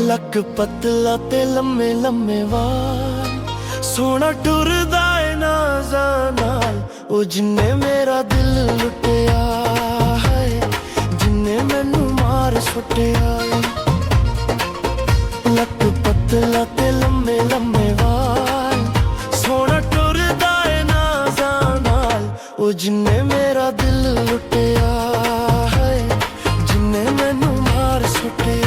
ਲੱਕ ਪਤਲਾ ਤੇ ਲੰਮੇ ਲੰਮੇ ਵਾਲ, ਸੋਹਣਾ ਟੁਰਦਾ ਏ ਨਾਜ਼ਾਂ ਨਾਲ। ਉਹ ਜਿੰਨੇ ਮੇਰਾ ਦਿਲ ਲੁੱਟਿਆ ਹੈ, ਜਿੰਨੇ ਮੈਨੂੰ ਮਾਰ ਸੁੱਟਿਆ। ਲੱਕ ਪਤਲਾ ਤੇ ਲੰਮੇ ਲੰਮੇ ਵਾਲ, ਸੋਹਣਾ ਟੁਰਦਾ ਏ ਨਾਜ਼ਾਂ ਨਾਲ। ਉਹ ਜਿੰਨੇ ਮੇਰਾ ਦਿਲ ਲੁੱਟਿਆ ਹੈ, ਜਿੰਨੇ ਮੈਨੂੰ ਮਾਰ ਸੁੱਟਿਆ।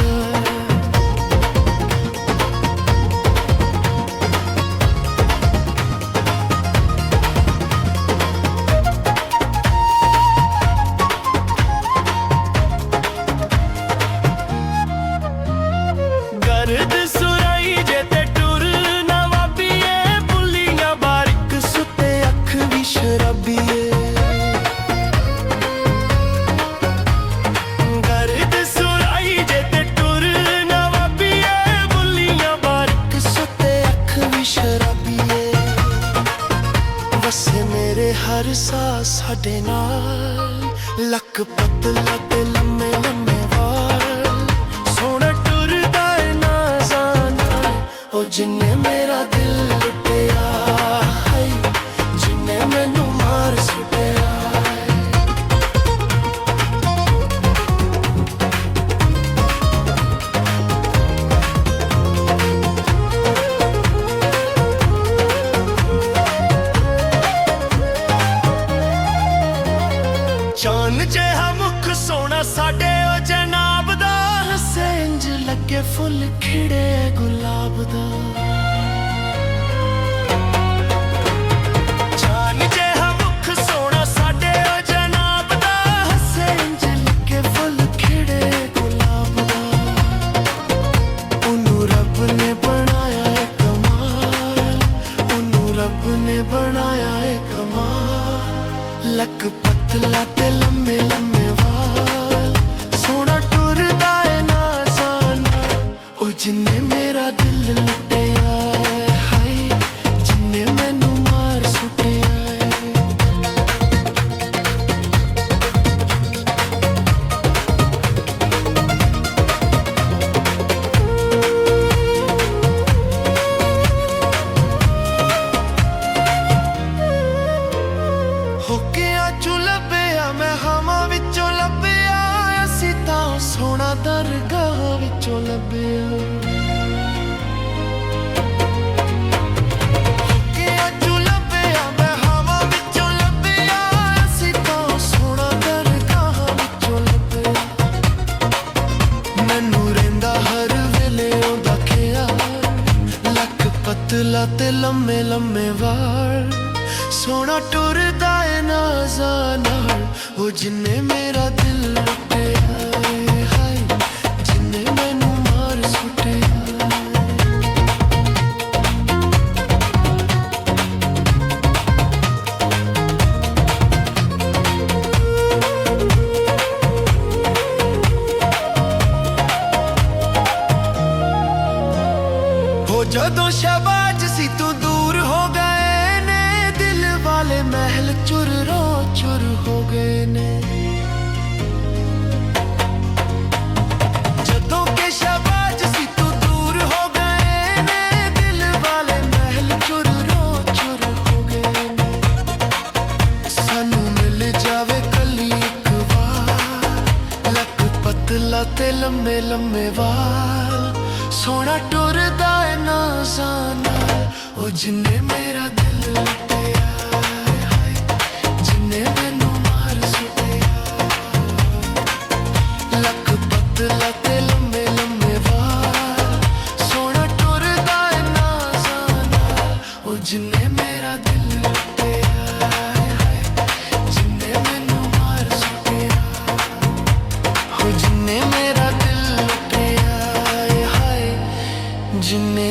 ਗਰਦ ਸੁਰਾਈ ਜੇ ਤੇ ਟੁਰ ਨਵਾਬੀਏ, ਬੁੱਲੀਆਂ ਬਾਰੀਕ ਸੁੱਤੇ ਅੱਖ ਵੀ ਸ਼ਰਾਬੀਏ। ਗਰਦ ਸੁਰਾਈ ਜੇ ਤੇ ਟੁਰ ਨਵਾਬੀਏ, ਬੁੱਲੀਆਂ ਬਾਰੀਕ ਸੁੱਤੇ ਅੱਖ ਵੀ ਸ਼ਰਾਬੀਏ। ਵਸੇ ਮੇਰੇ ਹਰ ਸਾਹ ਸਾਡੇ ਨਾਲ, ਲੱਕ ਪਤਲਾ ਤੇ ਲੰਮੇ ਲੰਮੇ ਵਾਲ, ਸੋਹਣਾ ਟੁਰਦਾ ਏ ਨਾਜ਼ਾਂ ਨਾਲ। ਉਹ ਜਿੰਨੇ ਮੇਰਾ ਦਿਲ ਲੁੱਟਿਆ ਹੈ, ਜਿੰਨੇ ਮੈਨੂੰ ਮਾਰ ਸੁੱਟਿਆ। ਚਾਨ ਜਿਹਾ ਮੁਖ ਸੋਹਣਾ ਸਾਡੇ ਉਹ ਜਨਾਬ ਦਾ, ਹੱਸੇ ਇੰਜ ਲੱਗੇ ਫੁੱਲ ਖਿੜੇ ਗੁਲਾਬ ਦਾ। ਚਾਨ ਜਿਹਾ ਮੁਖ ਸੋਹਣਾ ਸਾਡੇ ਉਹ ਜਨਾਬ ਦਾ, ਹੱਸੇ ਇੰਜ ਲੱਗੇ ਫੁੱਲ ਖਿੜੇ ਗੁਲਾਬ ਦਾ। ਉਹਨੂੰ ਰੱਬ ਨੇ ਬਣਾਇਆ ਏ ਕਮਾਲ, ਉਹਨੂੰ ਰੱਬ ਨੇ ਬਣਾਇਆ ਏ ਕਮਾਲ। ਲੱਕ ਪਤਲਾ ਤੇ ਲੰਮੇ ਲੰਮੇ ਵਾਲ, ਸੋਹਣਾ ਟੁਰਦਾ ਏ ਨਾਜ਼ਾਂ ਨਾਲ। ਉਹ ਜਿੰਨੇ ਮੇਰਾ ਦਿਲ ਲੁੱਟਿਆ ਹੈ, ਜਿੰਨੇ ਮੈਨੂੰ ਮਾਰ ਸੁੱਟਿਆ। ਹੋਕਿਆਂ ਚੋਂ ਲੱਭਿਆ ਮੈਂ ਹਵਾਂ ਵਿੱਚੋਂ ਲੱਭਿਆ, ਅਸੀਂ ਤਾਂ ਸੋਹਣਾ ਦਰਗਾਹ ਵਿੱਚੋਂ ਲੱਭਿਆ। ਹੋਕਿਆਂ ਚੋਂ ਲੱਭਿਆ ਮੈਂ ਹਵਾਂ ਵਿੱਚੋਂ ਲੱਭਿਆ, ਅਸੀਂ ਤਾਂ ਸੋਹਣਾ ਦਰਗਾਹ ਵਿੱਚੋਂ ਲੱਭਿਆ। ਮੈਨੂੰ ਰਹਿੰਦਾ ਹਰ ਵੇਲੇ ਉਹਦਾ ਖਿਆਲ, ਲੱਕ ਪਤਲਾ ਤੇ ਲੰਮੇ ਲੰਮੇ ਵਾਲ, ਸੋਹਣਾ ਟੁਰਦਾ ਏ ਨਾਜ਼ਾਂ ਨਾਲ। ਉਹ ਜਿੰਨੇ ਮੇਰਾ ਦਿਲ ਲੁੱਟਿਆ ਹੈ, ਜਿੰਨੇ ਮੈਨੂੰ ਮਾਰ ਸੁੱਟਿਆ। ਹੋ ਜਦੋਂ ਸ਼ਬਾਜ ਸੀ ਤੂੰ ਦੂਰ ਹੋ ਗਏ ਨੇ, ਦਿਲ ਵਾਲੇ ਮਹਿਲ ਚੁਰੋ ਚੁਰ ਹੋ ਗਏ ਨੇ। ਜਦੋਂ ਕਿ ਸ਼ਬਾਜ ਸੀ ਤੂੰ ਦੂਰ ਹੋ ਗਏ ਨੇ, ਦਿਲ ਵਾਲੇ ਮਹਿਲ ਚੁਰੋ ਚੁਰ ਹੋ ਗਏ ਨੇ। ਸਾਨੂੰ ਮਿਲ ਜਾਵੇ ਕੱਲੀ ਇੱਕ ਵਾਰ, ਲੱਕ ਪਤਲਾ ਤੇ ਲੰਮੇ ਲੰਮੇ ਵਾਲ, ਸੋਹਣਾ ਟੁਰਦਾ ਏ ਨਾਜ਼ਾਂ ਨਾਲ। ਉਹ ਜਿੰਨੇ ਮੇਰਾ ਦਿਲ ਲੁੱਟਿਆ ਹੈ, ਜਿੰਨੇ ਮੈਨੂੰ ਮਾਰ ਸੁੱਟਿਆ। ਲੱਕ ਪਤਲਾ ਤੇ ਲੰਮੇ ਲੰਮੇ ਵਾਲ, ਸੋਹਣਾ ਟੁਰਦਾ ਏ ਨਾਜ਼ਾਂ ਨਾਲ। ਉਹ ਜਿੰਨੇ ਮੇਰਾ ਦਿਲ ਲੁੱਟਿਆ ਹੈ, ਜਿੰਨੇ ਮੈਨੂੰ ਮਾਰ ਸੁੱਟਿਆ। ਉਹ ਜਿੰਨੇ ਮੇਰਾ ਦਿਲ ਲੁੱਟਿਆ ਹੈ, ਜਿੰਨੇ